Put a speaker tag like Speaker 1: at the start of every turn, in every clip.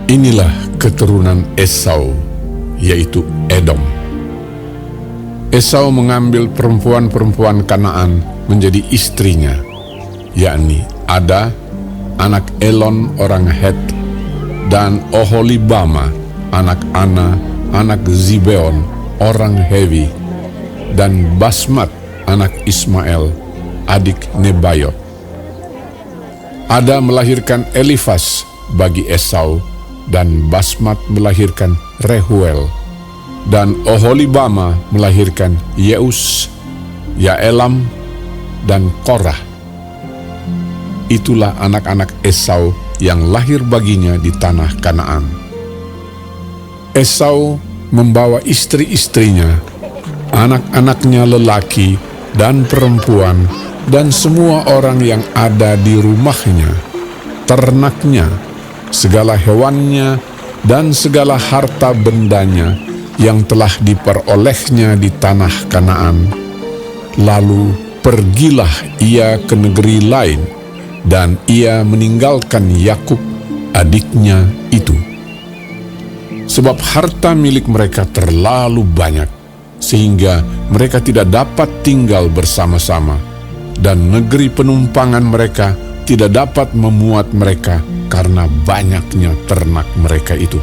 Speaker 1: Inilah keturunan Esau, yaitu Edom. Esau mengambil perempuan-perempuan Kanaan menjadi istrinya, yakni Ada, anak Elon orang Het, dan Oholibama, anak Ana, anak Zibeon orang Hewi, dan Basmat, anak Ismael, adik Nebayot. Ada melahirkan Elifas bagi Esau, dan Basmat melahirkan Rehuel, dan Oholibama melahirkan Yeus, Yaelam, dan Korah. Itulah anak-anak Esau yang lahir baginya di tanah Kanaan. Esau membawa istri-istrinya, anak-anaknya lelaki dan perempuan, dan semua orang yang ada di rumahnya, ternaknya, segala hewannya, dan segala harta bendanya yang telah diperolehnya di tanah Kanaan. Lalu pergilah ia ke negeri lain, dan ia meninggalkan Yakub adiknya itu. Sebab harta milik mereka terlalu banyak, sehingga mereka tidak dapat tinggal bersama-sama, dan negeri penumpangan mereka tidak dapat memuat mereka karena banyaknya ternak mereka itu.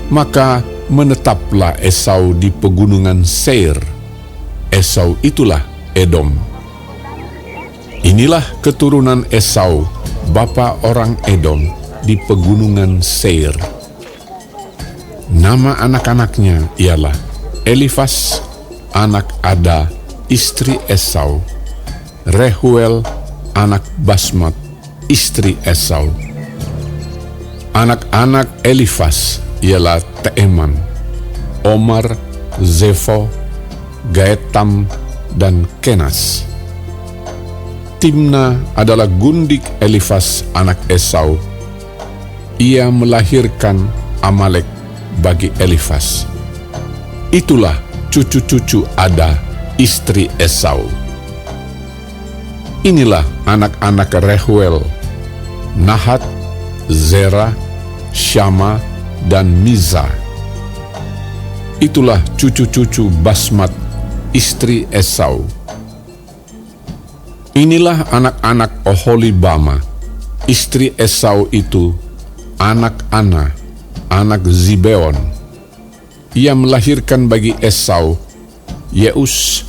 Speaker 1: Maka menetaplah Esau di pegunungan Seir. Esau itulah Edom. Inilah keturunan Esau, bapa orang Edom, di pegunungan Seir. Nama anak-anaknya ialah Elifas, anak Ada, istri Esau, Rehuel, anak Basmat, istri Esau. Anak-anak Elifas ialah Teeman, Omar, Zefo, Gaetam, dan Kenas. Timna adalah gundik Elifas anak Esau. Ia melahirkan Amalek bagi Elifas. Itulah cucu-cucu Ada, istri Esau. Inilah anak-anak Rehuel, Nahat, Zera, Syama, dan Miza. Itulah cucu-cucu Basmat, istri Esau. Inilah anak-anak Oholibama, istri Esau itu, anak Ana, anak Zibeon. Ia melahirkan bagi Esau Yeus,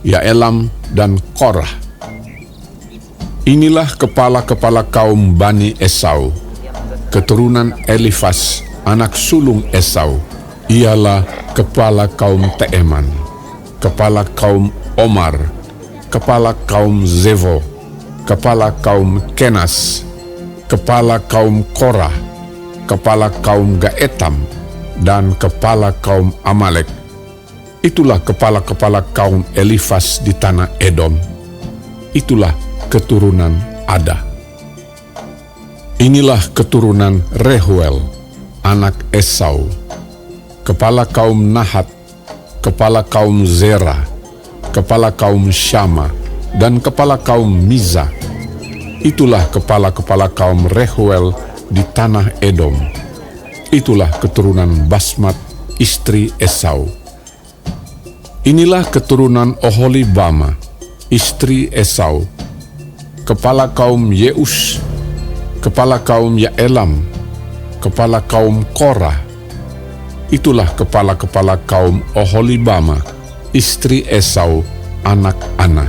Speaker 1: Yaelam, dan Korah. Inilah kepala-kepala kaum Bani Esau, keturunan Elifas, anak sulung Esau. Ialah kepala kaum Teeman, kepala kaum Omar, kepala kaum Zevo, kepala kaum Kenas, kepala kaum Korah, kepala kaum Gaetam, dan kepala kaum Amalek. Itulah kepala-kepala kaum Elifas di tanah Edom. Itulah keturunan Ada. Inilah keturunan Rehuel, anak Esau, kepala kaum Nahat, kepala kaum Zera, kepala kaum Syama, dan kepala kaum Miza. Itulah kepala-kepala kaum Rehuel di tanah Edom. Itulah keturunan Basmat, istri Esau. Inilah keturunan Oholibama, istri Esau, kepala kaum Yeus, kepala kaum Yaelam, kepala kaum Korah. Itulah kepala-kepala kaum Oholibama, istri Esau, anak Ana.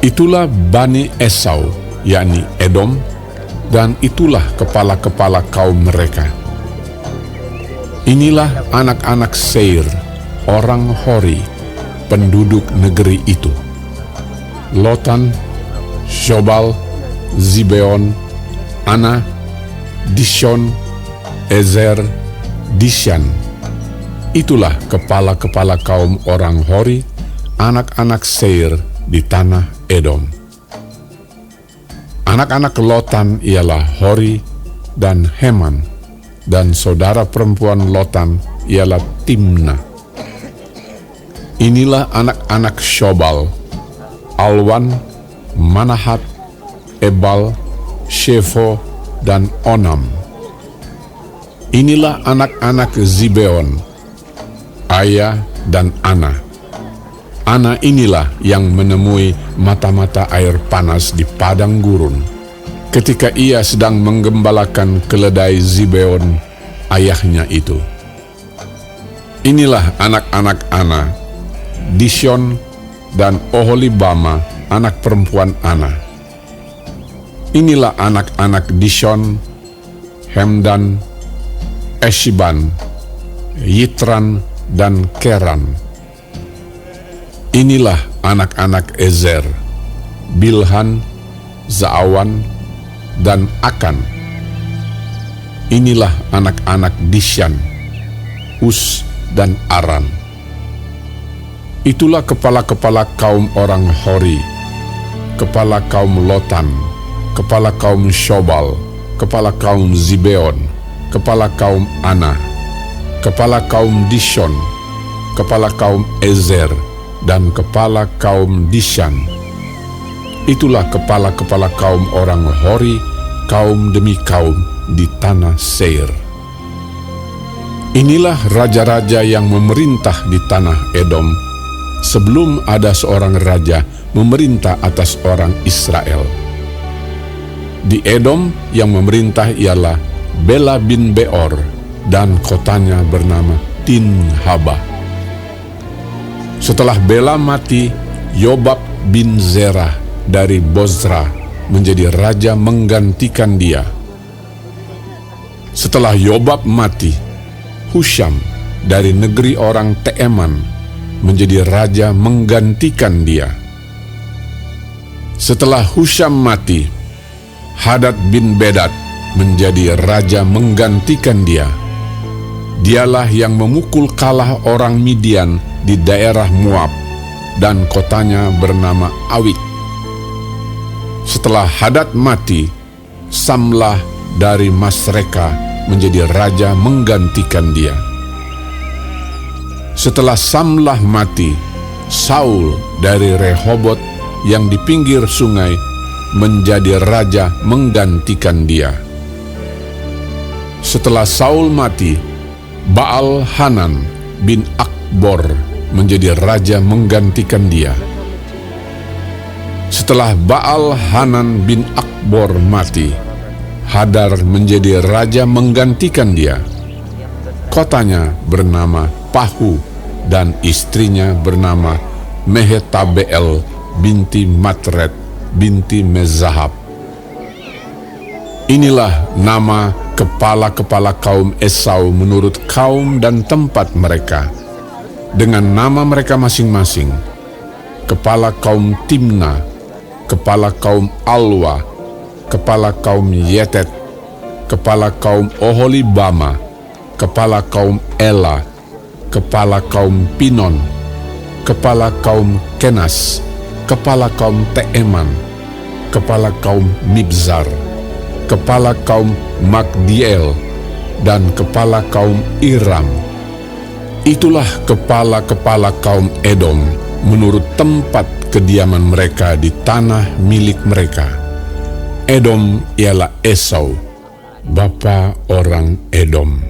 Speaker 1: Itulah Bani Esau, yakni Edom, dan itulah kepala-kepala kaum mereka. Inilah anak-anak Seir, orang Hori, penduduk negeri itu: Lotan, Shobal, Zibeon, Ana, Dishon, Ezer, Dishan. Itulah kepala-kepala kaum orang Hori, anak-anak Seir di tanah Edom. Anak-anak Lotan ialah Hori dan Heman, dan saudara perempuan Lotan ialah Timna. Inilah anak-anak Shobal: Alwan, Manahat, Ebal, Shefo, dan Onam. Inilah anak-anak Zibeon, Aya dan Ana. Ana inilah yang menemui mata-mata air panas di padang gurun, ketika ia sedang menggembalakan keledai Zibeon, ayahnya itu. Inilah anak-anak Ana, Dishon dan Oholibama, anak perempuan Ana. Inilah anak-anak Dishon, Hemdan, Eshiban, Yitran, dan Keran. Inilah anak-anak Ezer, Bilhan, Zaawan, dan Akan. Inilah anak-anak Dishan, Us, dan Aran. Itulah kepala-kepala kaum orang Hori, kepala kaum Lotan, kepala kaum Shobal, kepala kaum Zibeon, kepala kaum Ana, kepala kaum Dishon, kepala kaum Ezer, dan kepala kaum Dishan. Itulah kepala-kepala kaum orang Hori, kaum demi kaum di tanah Seir. Inilah raja-raja yang memerintah di tanah Edom, sebelum ada seorang raja memerintah atas orang Israel. Di Edom yang memerintah ialah Bela bin Beor, dan kotanya bernama Tinhaba. Setelah Bela mati, Yobab bin Zerah dari Bozra menjadi raja menggantikan dia. Setelah Yobab mati, Husham dari negeri orang Teeman menjadi raja menggantikan dia. Setelah Husham mati, Hadad bin Bedad menjadi raja menggantikan dia. Dialah yang memukul kalah orang Midian di daerah Moab, dan kotanya bernama Awit. Setelah Hadad mati, Samlah dari Masreka menjadi raja menggantikan dia. Setelah Samlah mati, Saul dari Rehobot yang di pinggir sungai menjadi raja menggantikan dia. Setelah Saul mati, Baal Hanan bin Akbor menjadi raja menggantikan dia. Setelah Baal Hanan bin Akbor mati, Hadar menjadi raja menggantikan dia. Kotanya bernama Pahu, dan istrinya bernama Mehetabeel binti Matred binti Mezahab. Inilah nama kepala-kepala kaum Esau menurut kaum dan tempat mereka, dengan nama mereka masing-masing: kepala kaum Timna, kepala kaum Alwa, kepala kaum Yetet, kepala kaum Oholibama, kepala kaum Ela, kepala kaum Pinon, kepala kaum Kenas, kepala kaum Teeman, kepala kaum Mibzar, kepala kaum Magdiel, dan kepala kaum Iram. Itulah kepala-kepala kaum Edom menurut tempat kediaman mereka di tanah milik mereka. Edom ialah Esau, bapa orang Edom.